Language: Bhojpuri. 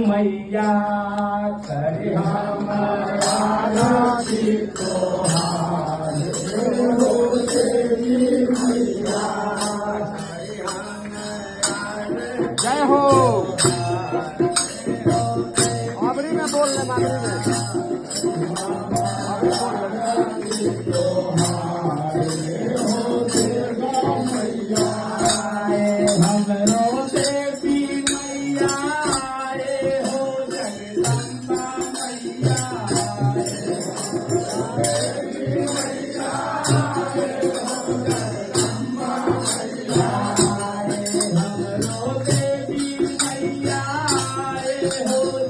मैया करे हमारा तोहार हो देवी मैया। जय हो। बाबरी में बोल रहे, बाबरी में हो